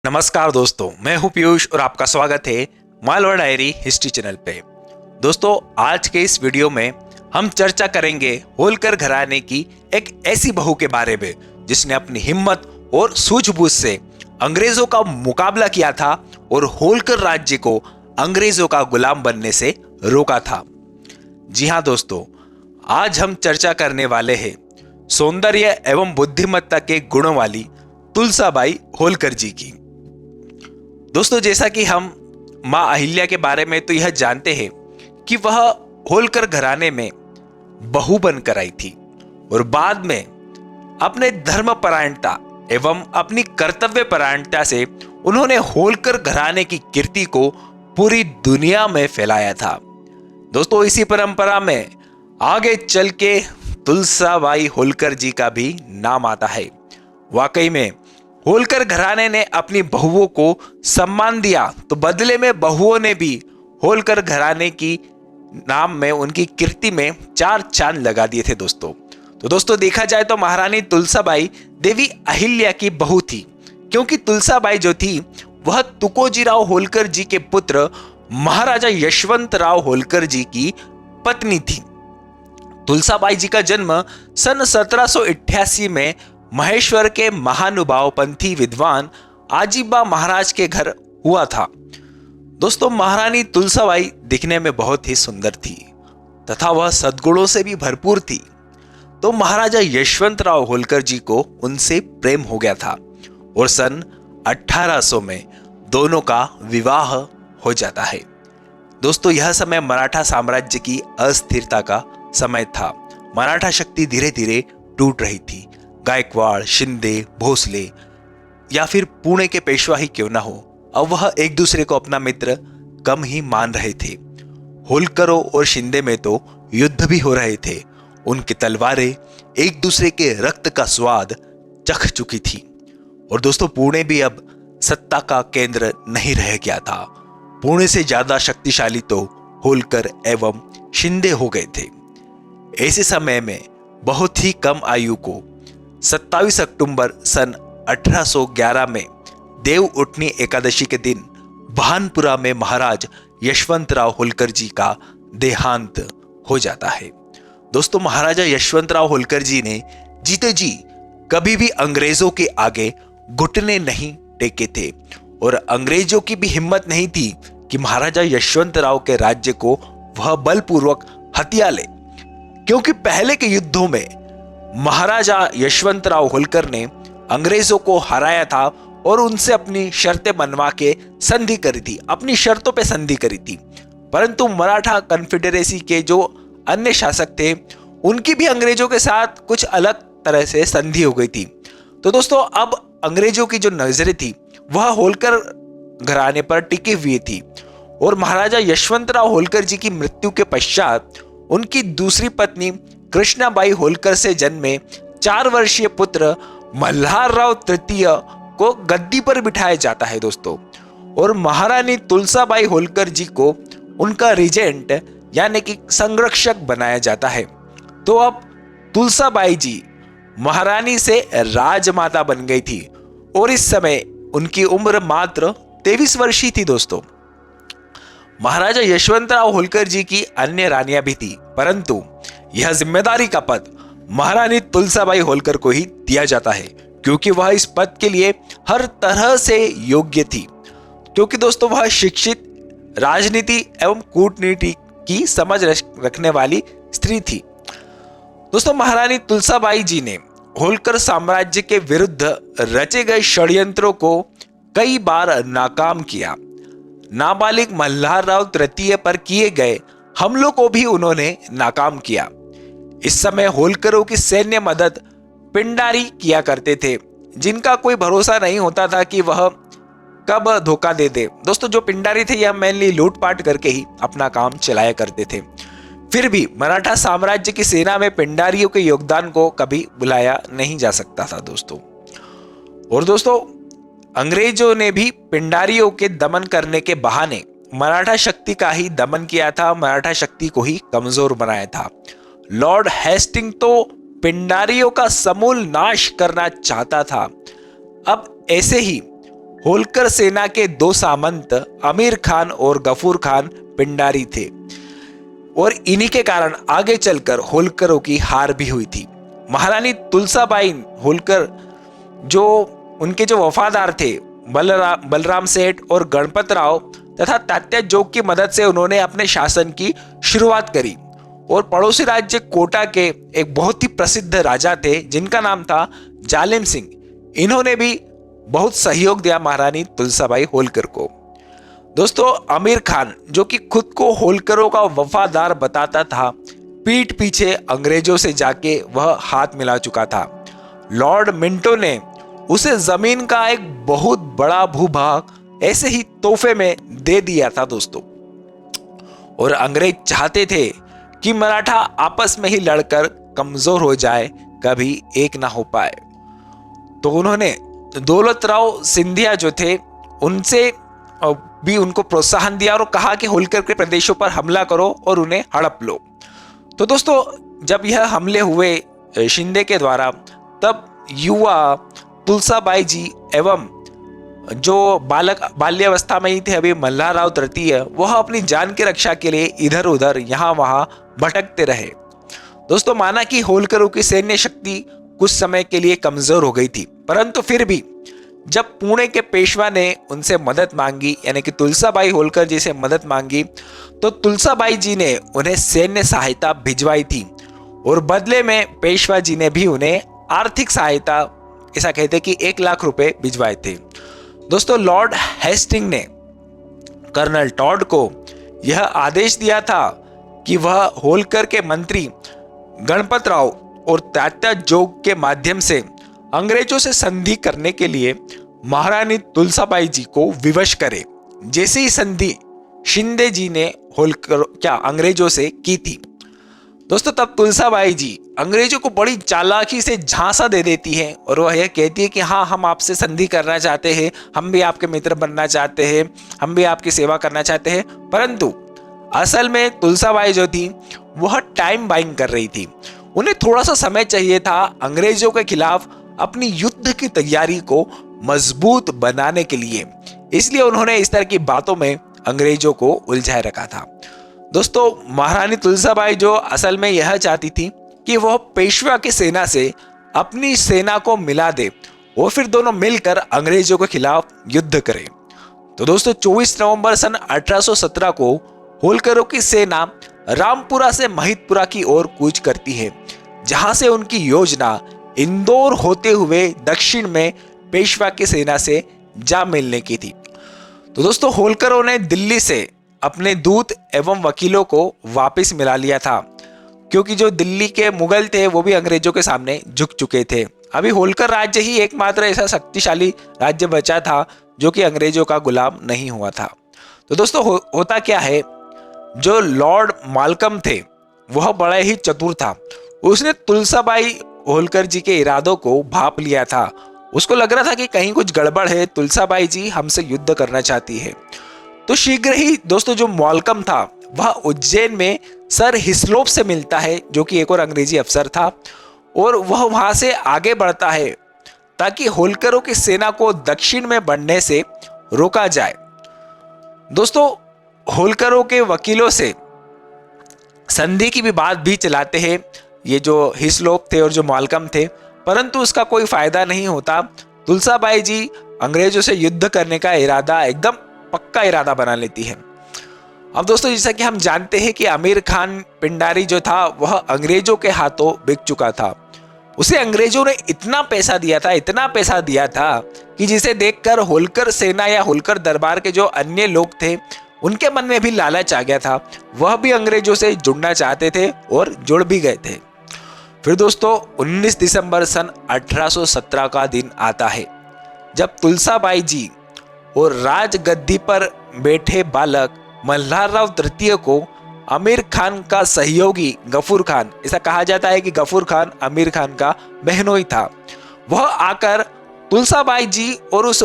नमस्कार दोस्तों, मैं हूं पीयूष और आपका स्वागत है मालवा डायरी हिस्ट्री चैनल पे। दोस्तों, आज के इस वीडियो में हम चर्चा करेंगे होलकर घराने की एक ऐसी बहू के बारे में जिसने अपनी हिम्मत और सूझबूझ से अंग्रेजों का मुकाबला किया था और होलकर राज्य को अंग्रेजों का गुलाम बनने से रोका था। जी हाँ दोस्तों, आज हम चर्चा करने वाले हैं सौंदर्य एवं बुद्धिमत्ता के गुणों वाली तुलसाबाई होलकर जी की। दोस्तों, जैसा कि हम मां अहिल्या के बारे में तो यह जानते हैं कि वह होलकर घराने में बहू बनकर आई थी और बाद में अपने धर्मपरायणता एवं अपनी कर्तव्यपरायणता से उन्होंने होलकर घराने की कीर्ति को पूरी दुनिया में फैलाया था। दोस्तों, इसी परंपरा में आगे चल के तुलसाबाई होलकर जी का भी नाम आता है। वाकई में होलकर घराने ने अपनी बहुओं को सम्मान दिया तो बदले में बहुओं ने भी होलकर घराने की नाम में उनकी कीर्ति में चार चांद लगा दिए थे दोस्तों, देखा जाए तो महारानी तुलसाबाई देवी अहिल्या की बहू थी, क्योंकि तुलसाबाई जो थी वह तुकोजीराव होलकर जी के पुत्र महाराजा यशवंतराव होलकर जी की पत्नी थी। तुलसाबाई जी का जन्म सन 1788 में महेश्वर के महानुभाव पंथी विद्वान आजीबा महाराज के घर हुआ था। दोस्तों, महारानी तुलसाबाई दिखने में बहुत ही सुंदर थी तथा वह सद्गुणों से भी भरपूर थी। तो महाराजा यशवंतराव होलकर जी को उनसे प्रेम हो गया था और सन 1800 में दोनों का विवाह हो जाता है। दोस्तों, यह समय मराठा साम्राज्य की अस्थिरता का समय था। मराठा शक्ति धीरे धीरे टूट रही थी। गायकवाड़, शिंदे, भोसले या फिर पुणे के पेशवा ही क्यों ना हो, अब वह एक दूसरे को अपना मित्र कम ही मान रहे थे। होलकरों और शिंदे में तो युद्ध भी हो रहे थे। उनकी तलवारें एक दूसरे के रक्त का स्वाद चख चुकी थी। और दोस्तों, पुणे भी अब सत्ता का केंद्र नहीं रह गया था। पुणे से ज्यादा शक्तिशाली तो होलकर एवं शिंदे हो गए थे। ऐसे समय में बहुत ही कम आयु को 27 अक्टूबर सन 1811 में देव उठनी एकादशी के दिन भानपुरा में महाराज यशवंतराव होलकर जी का देहांत हो जाता है। दोस्तों, महाराजा यशवंतराव होलकर जी ने जीते जी कभी भी अंग्रेजों के आगे घुटने नहीं टेके थे और अंग्रेजों की भी हिम्मत नहीं थी कि महाराजा यशवंतराव के राज्य को वह बलपूर्वक हथिया ले, क्योंकि पहले के युद्धों में महाराजा यशवंतराव होलकर ने अंग्रेजों को हराया था और उनसे अपनी शर्तें मनवा के संधि करी थी, अपनी शर्तों पे संधि करी थी। परंतु मराठा कन्फेडरेसी के जो अन्य शासक थे उनकी भी अंग्रेजों के साथ कुछ अलग तरह से संधि हो गई थी। तो दोस्तों, अब अंग्रेजों की जो नजरें थी वह होलकर घराने पर टिकी हुई थी और महाराजा यशवंतराव होलकर जी की मृत्यु के पश्चात उनकी दूसरी पत्नी कृष्णाबाई होलकर से जन्मे 4 वर्षीय पुत्र मल्हारराव तृतीय को गद्दी पर बिठाया जाता है दोस्तों, और महारानी तुलसाबाई होलकर जी को उनका रिजेंट यानी कि संरक्षक बनाया जाता है। तो अब तुलसाबाई जी महारानी से राजमाता बन गई थी और इस समय उनकी उम्र मात्र 23 वर्ष ही थी दोस्तों। महाराजा यशवंतराव होलकर जी की अन्य रानियां भी थी, परंतु यह जिम्मेदारी का पद महारानी तुलसाबाई होलकर को ही दिया जाता है, क्योंकि वह इस पद के लिए हर तरह से योग्य थी। क्योंकि दोस्तों, वह शिक्षित, राजनीति एवं कूटनीति की समझ रखने वाली स्त्री थी। दोस्तों, महारानी तुलसाबाई जी ने होलकर साम्राज्य के विरुद्ध रचे गए षड्यंत्रों को कई बार नाकाम किया। नाबालिग मल्हारराव तृतीय पर किए गए हमलों को भी उन्होंने नाकाम किया। इस समय होलकरों की सैन्य मदद पिंडारी किया करते थे, जिनका कोई भरोसा नहीं होता था कि वह कब धोखा दे दे। दोस्तों, जो पिंडारी थे यह मेनली लूटपाट करके ही अपना काम चलाया करते थे। फिर भी मराठा साम्राज्य की सेना में पिंडारियों के योगदान को कभी बुलाया नहीं जा सकता था दोस्तों। और दोस्तों, अंग्रेजों ने भी पिंडारियों के दमन करने के बहाने मराठा शक्ति का ही दमन किया था, मराठा शक्ति को ही कमजोर बनाया था। लॉर्ड हेस्टिंग तो पिंडारियों का समूल नाश करना चाहता था। अब ऐसे ही होलकर सेना के दो सामंत अमीर खान और गफूर खान पिंडारी थे और इन्हीं के कारण आगे चलकर होलकरों की हार भी हुई थी। महारानी तुलसाबाई होलकर जो उनके जो वफादार थे बलराम सेठ और गणपत राव तथा तात्या जोग की मदद से उन्होंने अपने शासन की शुरुआत करी और पड़ोसी राज्य कोटा के एक बहुत ही प्रसिद्ध राजा थे जिनका नाम था जालिम सिंह, इन्होंने भी बहुत सहयोग दिया महारानी तुलसाबाई होलकर को। दोस्तों अमीर खान जो कि खुद को होलकरों का वफादार बताता था, पीठ पीछे अंग्रेजों से जाके वह हाथ मिला चुका था। लॉर्ड मिंटो ने उसे जमीन का एक बहुत बड़ा भूभाग ऐसे ही तोहफे में दे दिया था दोस्तों। और अंग्रेज चाहते थे कि मराठा आपस में ही लड़कर कमजोर हो जाए, कभी एक ना हो पाए। तो उन्होंने दौलतराव सिंधिया जो थे उनसे भी उनको प्रोत्साहन दिया और कहा कि होलकर के प्रदेशों पर हमला करो और उन्हें हड़प लो। तो दोस्तों जब यह हमले हुए शिंदे के द्वारा, तब युवा तुलसाबाई जी एवं जो बाल्यावस्था में ही थे अभी मल्हारराव तृतीय, वह अपनी जान की रक्षा के लिए इधर उधर यहाँ वहां भटकते रहे। दोस्तों माना कि होलकरों की सैन्य शक्ति कुछ समय के लिए कमजोर हो गई थी, परंतु फिर भी जब पुणे के पेशवा ने उनसे मदद मांगी, यानी कि तुलसाबाई होलकर जी से मदद मांगी, तो तुलसाबाई जी ने उन्हें सैन्य सहायता भिजवाई थी और बदले में पेशवा जी ने भी उन्हें आर्थिक सहायता, ऐसा कहते कि 1 लाख रुपए भिजवाए थे। दोस्तों लॉर्ड हेस्टिंग ने कर्नल टॉड को यह आदेश दिया था कि वह होलकर के मंत्री गणपत राव और तात्या जोग के माध्यम से अंग्रेजों से संधि करने के लिए महारानी तुलसाबाई जी को विवश करे, जैसी संधि शिंदे जी ने होलकर अंग्रेजों से की थी। दोस्तों तब तुलसाबाई जी अंग्रेजों को बड़ी चालाकी से झांसा दे देती है और वह यह कहती है कि हाँ, हम आपसे संधि करना चाहते हैं, हम भी आपके मित्र बनना चाहते हैं, हम भी आपकी सेवा करना चाहते हैं। परंतु असल में तुलसाबाई जो थी वह टाइम बाइंग कर रही थी, उन्हें थोड़ा सा समय चाहिए था अंग्रेजों के खिलाफ अपनी युद्ध की तैयारी को मजबूत बनाने के लिए, इसलिए उन्होंने इस तरह की बातों में अंग्रेजों को उलझाए रखा था। दोस्तों महारानी तुलसाबाई जो असल में यह चाहती थी कि वह पेशवा की सेना से अपनी सेना को मिला दे और फिर दोनों मिलकर अंग्रेजों के खिलाफ युद्ध करें। तो दोस्तों 24 नवंबर सन 1817 को होलकरों की सेना रामपुरा से महितपुरा की ओर कूच करती है, जहां से उनकी योजना इंदौर होते हुए दक्षिण में पेशवा की सेना से जा मिलने की थी। तो दोस्तों होलकरों ने दिल्ली से अपने दूत एवं वकीलों को वापस मिला लिया था, क्योंकि जो दिल्ली के मुगल थे वो भी अंग्रेजों के सामने झुक चुके थे। अभी होलकर राज्य ही एकमात्र ऐसा शक्तिशाली राज्य बचा था जो कि अंग्रेजों का गुलाम नहीं हुआ था। तो दोस्तों होता क्या है, जो लॉर्ड मालकम थे वह बड़ा ही चतुर था। उसने तुलसाबाई होलकर जी के इरादों को भांप लिया था। उसको लग रहा था कि कहीं कुछ गड़बड़ है, तुलसाबाई जी हमसे युद्ध करना चाहती है। तो शीघ्र ही दोस्तों जो मालकम था वह उज्जैन में सर हिस्लोप से मिलता है, जो कि एक और अंग्रेजी अफसर था, और वह वहां से आगे बढ़ता है ताकि होलकरों की सेना को दक्षिण में बढ़ने से रोका जाए। दोस्तों होलकरों के वकीलों से संधि की भी बात भी चलाते हैं ये जो हिस्लोप थे और जो मालकम थे, परंतु उसका कोई फायदा नहीं होता। तुलसाबाई जी अंग्रेजों से युद्ध करने का इरादा एकदम पक्का इरादा बना लेती है। अब दोस्तों जैसा कि हम जानते हैं कि आमिर खान पिंडारी जो था वह अंग्रेजों के हाथों बिक चुका था। उसे अंग्रेजों ने इतना पैसा दिया था कि जिसे देखकर होलकर सेना या होलकर दरबार के जो अन्य लोग थे उनके मन में भी लालच आ गया था। वह भी अंग्रेजों से जुड़ना चाहते थे और जुड़ भी गए थे। फिर दोस्तों 19 दिसंबर सन 1817 का दिन आता है जब तुलसाबाई जी और राजगद्दी पर बैठे बालक मल्हारराव तृतीय को आमिर खान का सहयोगी गफूर खान, ऐसा कहा जाता है कि गफूर खान आमिर खान का बहनोई था, वह आकर तुलसाबाई जी और उस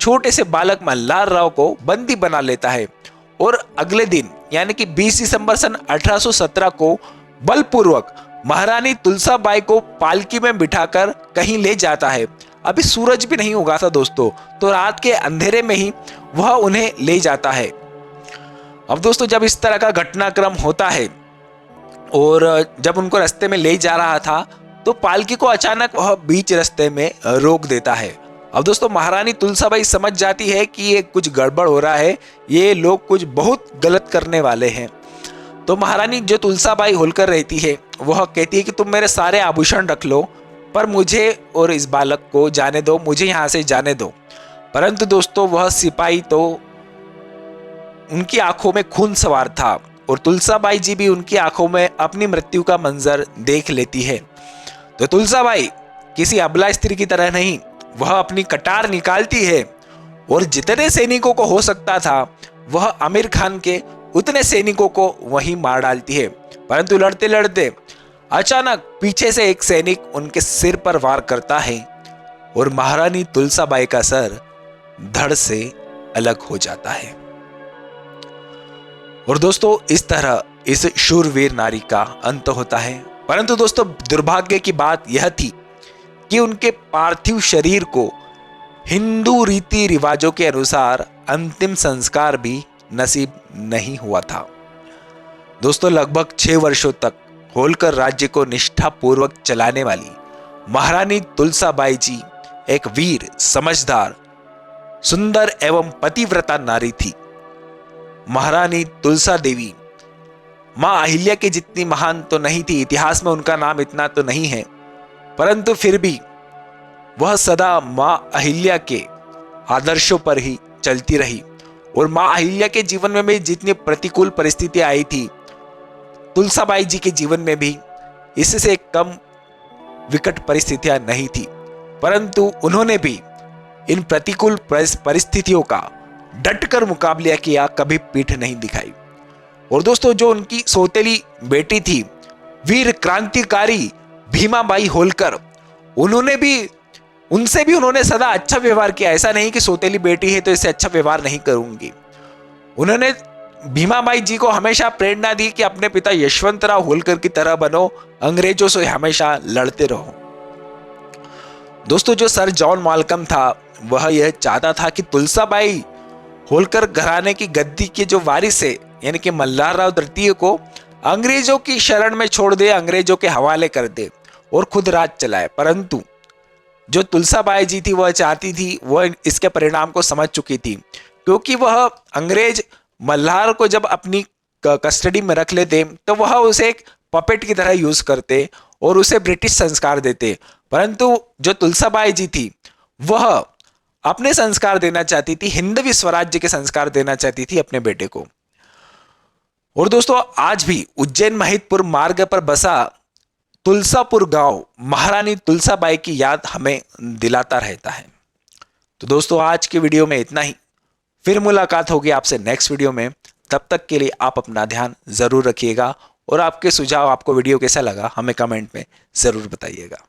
छोटे से बालक मल्हारराव को बंदी बना लेता है और अगले दिन यानी कि 20 दिसंबर सन 1817 को बलपूर्वक महारानी तुलसाबाई को पालकी में बिठाकर कहीं ले जाता है। अभी सूरज भी नहीं उगा था दोस्तों, तो रात के अंधेरे में ही वह उन्हें ले जाता है। अब दोस्तों जब इस तरह का घटनाक्रम होता है और जब उनको रास्ते में ले जा रहा था तो पालकी को अचानक वह बीच रास्ते में रोक देता है। अब दोस्तों महारानी तुलसाबाई समझ जाती है कि ये कुछ गड़बड़ हो रहा है, ये लोग कुछ बहुत गलत करने वाले हैं। तो महारानी जो तुलसाबाई होलकर रहती है वह कहती है कि तुम मेरे सारे आभूषण रख लो, पर मुझे और इस बालक को जाने दो, मुझे यहाँ से जाने दो। परंतु दोस्तों वह सिपाही तो उनकी आंखों में खून सवार था और तुलसाबाई जी भी उनकी आंखों में अपनी मृत्यु का मंजर देख लेती है। तो तुलसाबाई किसी अबला स्त्री की तरह नहीं, वह अपनी कटार निकालती है और जितने सैनिकों को हो सकता था वह आमिर खान के उतने सैनिकों को वहीं मार डालती है। परंतु लड़ते लड़ते अचानक पीछे से एक सैनिक उनके सिर पर वार करता है और महारानी तुलसाबाई का सर धड़ से अलग हो जाता है। और दोस्तों इस तरह इस शूरवीर नारी का अंत होता है। परंतु दोस्तों दुर्भाग्य की बात यह थी कि उनके पार्थिव शरीर को हिंदू रीति रिवाजों के अनुसार अंतिम संस्कार भी नसीब नहीं हुआ था। दोस्तों लगभग 6 वर्षों तक होलकर राज्य को निष्ठापूर्वक चलाने वाली महारानी तुलसाबाई जी एक वीर, समझदार, सुंदर एवं पतिव्रता नारी थी। महारानी तुलसा देवी मां अहिल्या के जितनी महान तो नहीं थी, इतिहास में उनका नाम इतना तो नहीं है, परंतु फिर भी वह सदा मां अहिल्या के आदर्शों पर ही चलती रही। और मां अहिल्या के जीवन में भी जितनी प्रतिकूल परिस्थितियां आई थी, तुलसाबाई जी के जीवन में भी इससे कम विकट परिस्थितियां नहीं थी, परंतु उन्होंने भी इन प्रतिकूल परिस्थितियों का डटकर मुकाबला किया, कभी पीठ नहीं दिखाई। और दोस्तों जो उनकी सौतेली बेटी थी वीर क्रांतिकारी भीमाबाई होलकर, उनसे भी उन्होंने सदा अच्छा व्यवहार किया। ऐसा नहीं कि सौतेली बेटी है तो इससे अच्छा व्यवहार नहीं करूंगी। उन्होंने भीमाबाई जी को हमेशा प्रेरणा दी कि अपने पिता यशवंतराव होलकर की तरह बनो, अंग्रेजों से हमेशा लड़ते रहो। दोस्तों जो सर जॉन मालकम था वह यह चाहता था कि तुलसाबाई होलकर घराने की गद्दी के जो वारिस है यानी कि मल्हारराव तृतीय को अंग्रेजों की शरण में छोड़ दे, अंग्रेजों के हवाले कर दे और खुद राज चलाए। परंतु जो तुलसाबाई जी थी वह चाहती थी, वह इसके परिणाम को समझ चुकी थी, क्योंकि वह अंग्रेज मल्हार को जब अपनी कस्टडी में रख लेते तो वह उसे एक पपेट की तरह यूज करते और उसे ब्रिटिश संस्कार देते। परंतु जो तुलसाबाई जी थी वह अपने संस्कार देना चाहती थी, हिंदवी स्वराज्य के संस्कार देना चाहती थी अपने बेटे को। और दोस्तों आज भी उज्जैन महिदपुर मार्ग पर बसा तुलसापुर गांव महारानी तुलसाबाई की याद हमें दिलाता रहता है। तो दोस्तों आज की वीडियो में इतना ही, फिर मुलाकात होगी आपसे नेक्स्ट वीडियो में। तब तक के लिए आप अपना ध्यान जरूर रखिएगा और आपके सुझाव, आपको वीडियो कैसा लगा हमें कमेंट में जरूर बताइएगा।